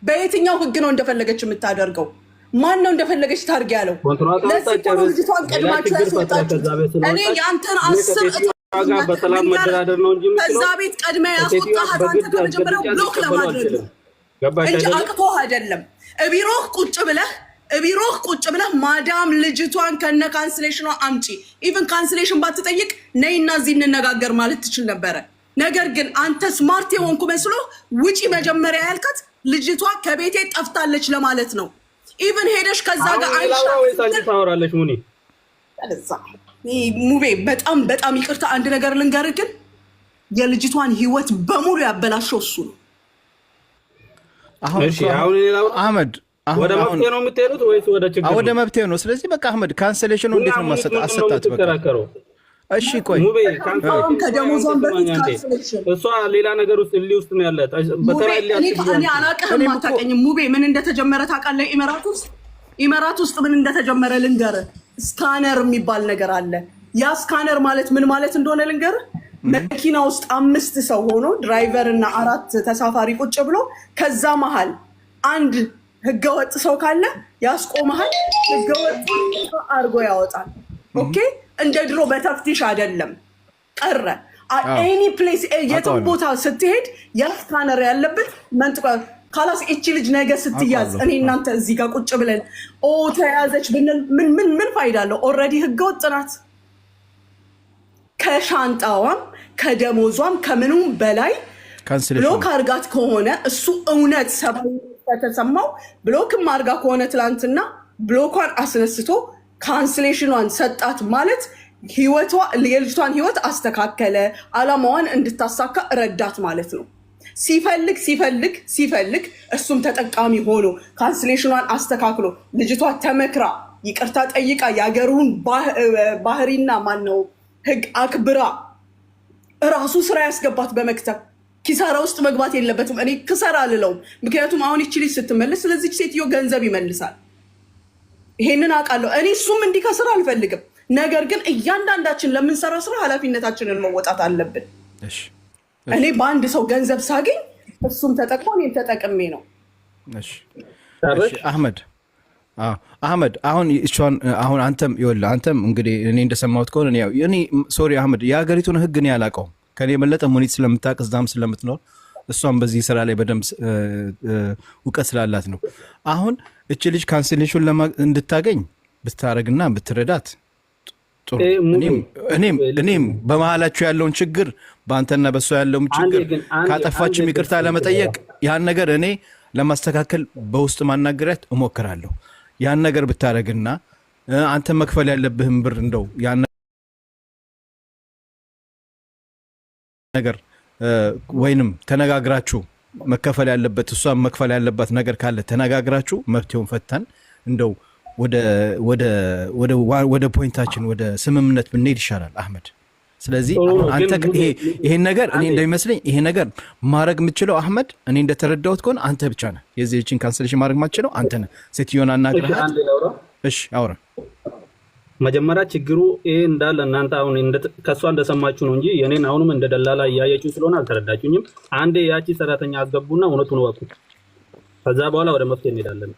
በየትኛው ህግ ነው እንደፈለገች የምታደርገው? ማን ነው እንደፈለገች ታርግ ያለው? ለዚህ ነው ልጅቷን ቀድማችሁ ያስወጣችሁ። እኔ ያንተን 10 በሰላም መደራደር ነው እንጂ ከዛ ቤት ቀድመ ያስወጣሃት አንተ ከመጀመሪያው ብሎክ ለማድረግ ነው እንጂ አቅቶህ አይደለም። እቢሮህ ቁጭ ብለህ ማዳም ልጅቷን ከነ ካንስሌሽኗ አምጪ፣ ኢቭን ካንስሌሽን ባትጠይቅ ነይና እዚህ እንነጋገር ማለት ትችል ነበረ። ነገር ግን አንተ ስማርት የሆንኩ መስሎ ውጪ መጀመሪያ ያልካት ልጅቷ ከቤቴ ጠፍታለች ለማለት ነው። ኢቭን ሄደሽ ከዛ ጋር አይሻ ታወራለች ሙቤ በጣም ይቅርታ አንድ ነገር ልንገርህ፣ ግን የልጅቷን ህይወት በሙሉ ያበላሸው እሱ ነው። አሁን አህመድ ወደ መብቴ ነው የምትሄዱት ወይስ ወደ ችግር? ወደ መብቴ ነው። ስለዚህ በቃ አህመድ ካንሰሌሽኑ እንዴት ነው አሰጣጥ? በቃ እሺ ቆይ ከደሞዟን በፊት ካንሰሌሽን እሷ ሌላ ነገር ውስጥ ውስጥ ነው ያለ። እኔ አላውቅህም፣ አታውቀኝም። ሙቤ ምን እንደተጀመረ ታውቃለህ? ኢመራት ውስጥ ምን እንደተጀመረ ልንገርህ። ስካነር የሚባል ነገር አለ። ያ ስካነር ማለት ምን ማለት እንደሆነ ልንገርህ። መኪና ውስጥ 5 ሰው ሆኖ ድራይቨር እና 4 ተሳፋሪ ቁጭ ብሎ ከዛ መሃል አንድ ህገወጥ ሰው ካለ ያስቆመሃል። ህገወጥ አርጎ ያወጣል። ኦኬ፣ እንደ ድሮ በተፍቲሽ አይደለም ቀረ። ኤኒ ፕሌስ የትም ቦታ ስትሄድ ያ ስካነር ያለበት መንጥቆ ካላስ እቺ ልጅ ነገ ስትያዝ እኔ እናንተ እዚህ ጋር ቁጭ ብለን ተያዘች ብንል ምን ፋይዳ አለው? ኦልሬዲ ህገወጥ ናት። ከሻንጣዋም ከደሞዟም ከምኑም በላይ ብሎክ አርጋት ከሆነ እሱ እውነት ሰባዊ ከተሰማው ብሎክም አርጋ ከሆነ ትላንትና ብሎኳን አስነስቶ ካንስሌሽኗን ሰጣት ማለት የልጅቷን ህይወት አስተካከለ፣ አላማዋን እንድታሳካ ረዳት ማለት ነው። ሲፈልግ እሱም ተጠቃሚ ሆኖ ካንስሌሽኗን አስተካክሎ ልጅቷ ተመክራ ይቅርታ ጠይቃ የሀገሩን ባህሪና ማነው ህግ አክብራ እራሱ ስራ ያስገባት በመክተብ ኪሳራ ውስጥ መግባት የለበትም። እኔ ክሰራ አልለውም፣ ምክንያቱም አሁን ይቺ ልጅ ስትመለስ ስለዚህ ሴትዮ ገንዘብ ይመልሳል። ይሄንን አውቃለሁ። እኔ እሱም እንዲከስር አልፈልግም። ነገር ግን እያንዳንዳችን ለምንሰራ ስራ ኃላፊነታችንን መወጣት አለብን። እኔ በአንድ ሰው ገንዘብ ሳገኝ እሱም ተጠቅሞ እኔም ተጠቅሜ ነው። አህመድ አሁን አንተም እንግዲህ እኔ እንደሰማሁት ከሆነ እኔ ሶሪ አህመድ የሀገሪቱን ህግ እኔ አላውቀውም። ከኔ የበለጠ ሙኒት ስለምታውቅ እዛም ስለምትኖር እሷም በዚህ ስራ ላይ በደንብ እውቀት ስላላት ነው። አሁን እቺ ልጅ ካንስሌሽን እንድታገኝ ብታረግና ብትረዳት ጥሩ። እኔም በመሀላችሁ ያለውን ችግር በአንተና በሷ ያለውን ችግር ካጠፋችም ይቅርታ ለመጠየቅ ያን ነገር እኔ ለማስተካከል በውስጥ ማናገሪያት እሞክራለሁ። ያን ነገር ብታረግና አንተ መክፈል ያለብህን ብር እንደው ያን ነገር ወይንም ተነጋግራችሁ መከፈል ያለበት እሷም መክፈል ያለባት ነገር ካለ ተነጋግራችሁ መፍትሄውን ፈታን እንደው ወደ ፖይንታችን ወደ ስምምነት ብንሄድ ይሻላል አህመድ። ስለዚህ አንተ ይሄን ነገር እኔ እንደሚመስለኝ ይሄ ነገር ማድረግ የምትችለው አህመድ፣ እኔ እንደተረዳሁት ከሆነ አንተ ብቻ ነህ የዚህችን ካንሰሌሽን ማድረግ የማትችለው አንተ ነህ። ሴትዮን አናግረሃት? እሺ አውራ። መጀመሪያ ችግሩ ይሄ እንዳለ እናንተ አሁን ከሷ እንደሰማችሁ ነው እንጂ የኔን አሁንም እንደደላላ እያያችሁ ስለሆነ አልተረዳችሁኝም። አንዴ ያቺ ሰራተኛ አስገቡና እውነቱን ወቁ። ከዛ በኋላ ወደ መፍትሄ እንሄዳለን።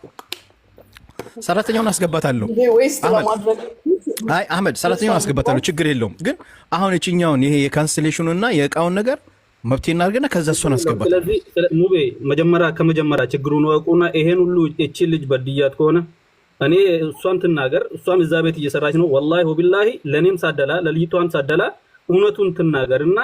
ሰራተኛውን አስገባታለሁ አህመድ፣ ሰራተኛውን አስገባታለሁ፣ ችግር የለውም። ግን አሁን እቺኛውን ይሄ የካንስሌሽኑና የእቃውን ነገር መፍትሄ እናድርግና ከዛ እሱን አስገባታለሁ። ስለዚህ ሙቤ ከመጀመሪያ ችግሩን ወቁና ይሄን ሁሉ እቺ ልጅ በድያት ከሆነ እኔ እሷን ትናገር። እሷም እዛ ቤት እየሰራች ነው። ወላሂ ወቢላሂ ለኔም ሳደላ ለልጅቷም ሳደላ እውነቱን ትናገርና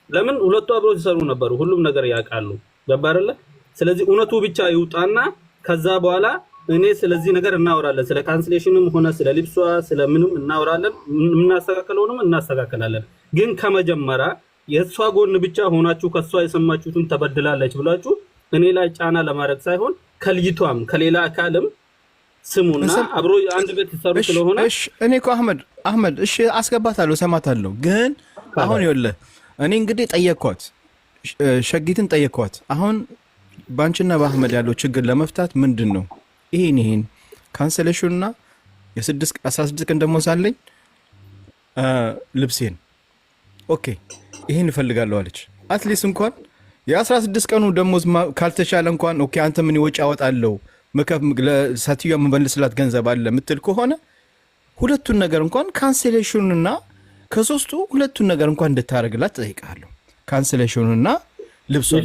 ለምን ሁለቱ አብሮ ሲሰሩ ነበሩ፣ ሁሉም ነገር ያውቃሉ። ገባ አይደለ? ስለዚህ እውነቱ ብቻ ይውጣና ከዛ በኋላ እኔ ስለዚህ ነገር እናወራለን። ስለ ካንስሌሽንም ሆነ ስለ ልብሷ ስለምንም እናወራለን። እናስተካክለውንም እናስተካክላለን። ግን ከመጀመሪያ የእሷ ጎን ብቻ ሆናችሁ ከሷ የሰማችሁትን ተበድላለች ብላችሁ እኔ ላይ ጫና ለማድረግ ሳይሆን ከልጅቷም ከሌላ አካልም ስሙና አብሮ አንድ ቤት ይሰሩ ስለሆነ እኔ እኮ አህመድ እሺ አስገባታለሁ፣ ሰማታለሁ። ግን አሁን ይኸውልህ እኔ እንግዲህ ጠየቅኳት፣ ሸጊትን ጠየቅኳት። አሁን ባንቺና በአህመድ ያለው ችግር ለመፍታት ምንድን ነው ይሄን ካንሰሌሽንና የ16 ቀን ደሞ ሳለኝ ልብሴን ኦኬ ይሄን እፈልጋለሁ አለች። አትሊስት እንኳን የ16 ቀኑ ደሞዝ ካልተቻለ እንኳን ኦኬ አንተ ምን ወጪ አወጣለሁ ለሳትየው የምመልስላት ገንዘብ አለ ምትል ከሆነ ሁለቱን ነገር እንኳን ካንሰሌሽኑና ከሶስቱ ሁለቱን ነገር እንኳን እንድታረግላት ጠይቃለሁ። ካንሰሌሽኑና ልብሱን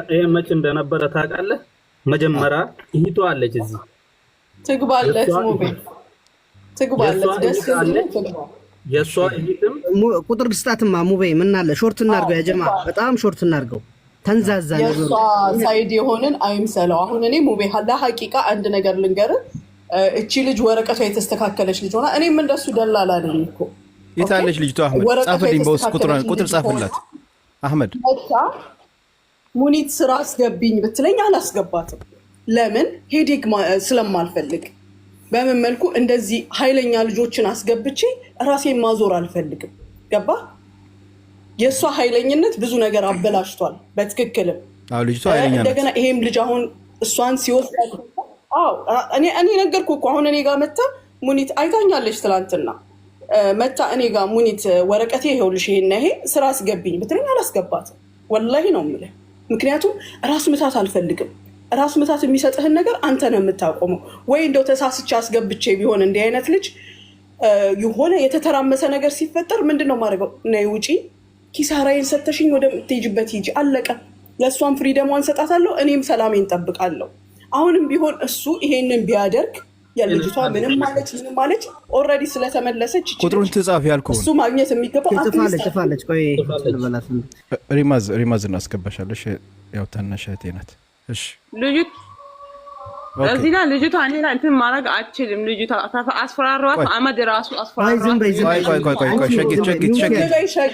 ይሄ መች እንደነበረ ታውቃለህ? መጀመሪያ እህቷ አለች እዚህ ትግባለት ሙቤ ትግባለት ደስ ይላል። የሷ እህትም ቁጥር ግስጣትማ ሙቤ ምን አለ ሾርት እናርገው ያጀማ በጣም ሾርት እናርገው ተንዛዛ ነገር የሷ ሳይድ የሆነን አይምሰለው። አሁን እኔ ሙቤ ሐቂቃ አንድ ነገር ልንገር፣ እቺ ልጅ ወረቀቷ የተስተካከለች ልጅ ሆና እኔም እንደሱ ደላላ ነኝ እኮ። የታለች ልጅቷ? አህመድ ጻፈልኝ፣ በውስጥ ቁጥር ጻፍላት። አህመድ ሙኒት ስራ አስገብኝ ብትለኝ አላስገባትም። ለምን? ሄዴክ ስለማልፈልግ። በምን መልኩ እንደዚህ ኃይለኛ ልጆችን አስገብቼ ራሴን ማዞር አልፈልግም። ገባ? የእሷ ኃይለኝነት ብዙ ነገር አበላሽቷል። በትክክልም ልጅቷ ኃይለኛ እንደገና ይሄም ልጅ አሁን እሷን ሲወስድ እኔ ነገርኩ እኮ አሁን እኔ ጋር መታ ሙኒት አይታኛለች ትላንትና መታ እኔ ጋር ሙኒት ወረቀቴ ይኸውልሽ ይሄና ይሄ ስራ አስገብኝ ብትለኝ አላስገባትም። ወላሂ ነው የምልህ። ምክንያቱም ራስ ምታት አልፈልግም። ራስ ምታት የሚሰጥህን ነገር አንተ ነው የምታቆመው። ወይ እንደው ተሳስቼ አስገብቼ ቢሆን እንዲህ አይነት ልጅ የሆነ የተተራመሰ ነገር ሲፈጠር ምንድነው ማድረገው? ነይ ውጪ፣ ኪሳራዬን ሰተሽኝ ወደ ምትሄጂበት ሂጂ፣ አለቀ። ለእሷን ፍሪደሟን ሰጣታለሁ፣ እኔም ሰላሜን ጠብቃለሁ። አሁንም ቢሆን እሱ ይሄንን ቢያደርግ የልጅቷ ምንም ማለች ኦልሬዲ ስለተመለሰች ቁጥሩን ትጻፍ ያልኩህ እሱ ማግኘት የሚገባው ትፋለች። ቆይ ሪማዝ እናስገባሻለሽ። ያው ታናሽ እህቴ ናት። እሺ እዚህ ጋር ልጅቷ እኔ ላይ እንትን ማድረግ አችልም። ልጅቷ አስፈራሯት። አመድ ራሱ አስፈራሯት። ቆይ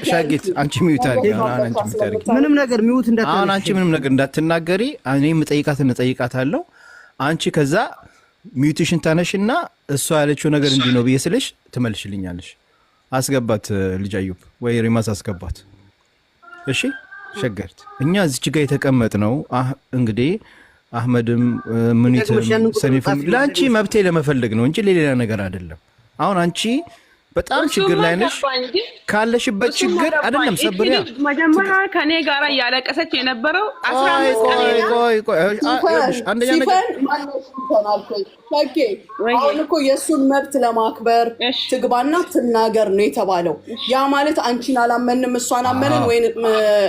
ሸጊት አንቺ ሚውት አድርጊ። ምንም ነገር ሚውት እንዳትናገሪ። አሁን አንቺ ምንም ነገር እንዳትናገሪ። እኔ የምጠይቃትን እጠይቃታለሁ። አንቺ ከዛ ሚውቴሽን ታነሽና እሷ ያለችው ነገር እንዲህ ነው ብዬ ስልሽ ትመልሽልኛለሽ። አስገባት ልጅ አዩብ ወይ ሪማዝ አስገባት። እሺ ሸገርት እኛ እዚች ጋር የተቀመጥ ነው እንግዲህ አህመድም ሙኒትም ሰኒፍም ለአንቺ መብቴ ለመፈለግ ነው እንጂ ለሌላ ነገር አይደለም። አሁን አንቺ በጣም ችግር ላይ ነሽ። ካለሽበት ችግር አይደለም ሰብሪያ መጀመሪያ ከኔ ጋር ያለቀሰች የነበረው 15 ቀን አንደኛ ነገር አሁን እኮ የእሱን መብት ለማክበር ትግባና ትናገር ነው የተባለው። ያ ማለት አንቺን አላመንም እሷን አመንን ወይ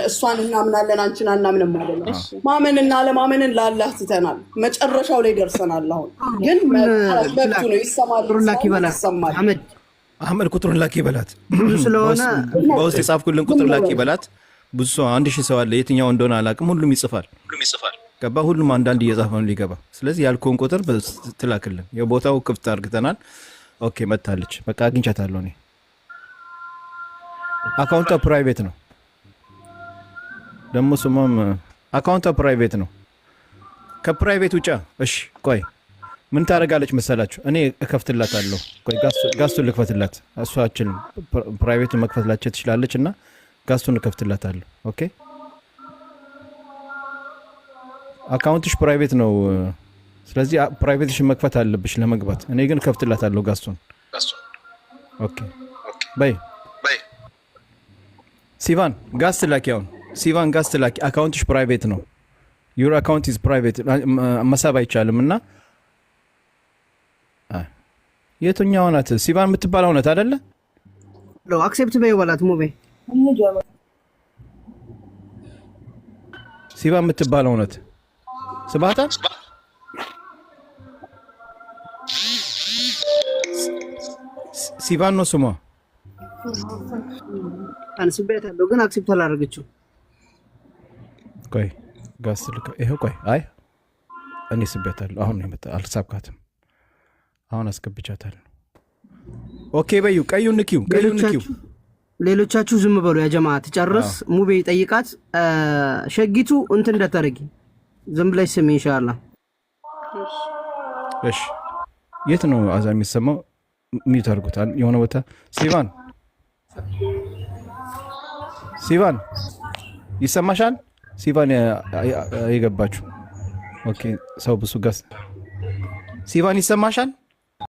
እሷን እናምናለን አንቺን አናምንም ማለት ነው። ማመንና አለማመንን ላላህ ትተናል። መጨረሻው ላይ ደርሰናል። አሁን ግን መብቱ ነው ይሰማል። አህመድ ቁጥሩን ላኪ በላት። ብዙ ስለሆነ በውስጥ የጻፍኩልን ቁጥር ላኪ በላት። ብዙ ሰው 1000 ሰው አለ። የትኛው እንደሆነ አላውቅም። ሁሉም ይጽፋል። ገባ? ሁሉም አንዳንድ እየጻፈ ነው ሊገባ። ስለዚህ ያልከውን ቁጥር ትላክልን። የቦታው ክፍት አድርገናል። ኦኬ መታለች። በቃ አግኝቻታለሁ እኔ። አካውንቷ ፕራይቬት ነው ደግሞ ስሟም አካውንቷ ፕራይቬት ነው። ከፕራይቬት ውጫ። እሺ ቆይ ምን ታደርጋለች መሰላችሁ? እኔ እከፍትላታለሁ። ቆይ ጋስቱን ልክፈትላት። እሷ አችልም ፕራይቬቱን መክፈትላችሁ ትችላለች እና ጋስቱን እከፍትላታለሁ። ኦኬ አካውንትሽ ፕራይቬት ነው። ስለዚህ ፕራይቬትሽን መክፈት አለብሽ ለመግባት። እኔ ግን እከፍትላታለሁ ጋስቱን። ኦኬ በይ ሲቫን ጋስት ላኪ። አሁን ሲቫን ጋስት ላኪ። አካውንትሽ ፕራይቬት ነው። ዩር አካውንት ኢዝ ፕራይቬት። መሳብ አይቻልም እና የትኛው ናት? ሲቫን የምትባለው ናት አይደለ? አክሴፕት በይ በላት ሙቤ። ሲቫን የምትባለው ናት። ስባታ ሲቫን ነው ስሟ። አንስቤታለሁ ግን አክሴፕት አላደረገችው። ቆይ ጋስ ልክ ይሄው። ቆይ አይ እኔ ስቤታለሁ። አሁን ነው የመጣ አልሳብካትም። አሁን አስገብቻታለሁ። ኦኬ በዩ ቀዩን ንኪው። ሌሎቻችሁ ዝም በሉ ያ ጀማዓ ትጨርስ። ሙቤ ጠይቃት። ሸጊቱ እንትን እንዳታረጊ ዝም ብለሽ ስሚ ኢንሻአላህ። እሺ የት ነው አዛ የሚሰማው? ሚዩት አድርጉታል የሆነ ቦታ። ሲቫን ይሰማሻል? ሲቫን የገባችሁ ኦኬ ሰው ብሱ ጋስ ሲቫን ይሰማሻል?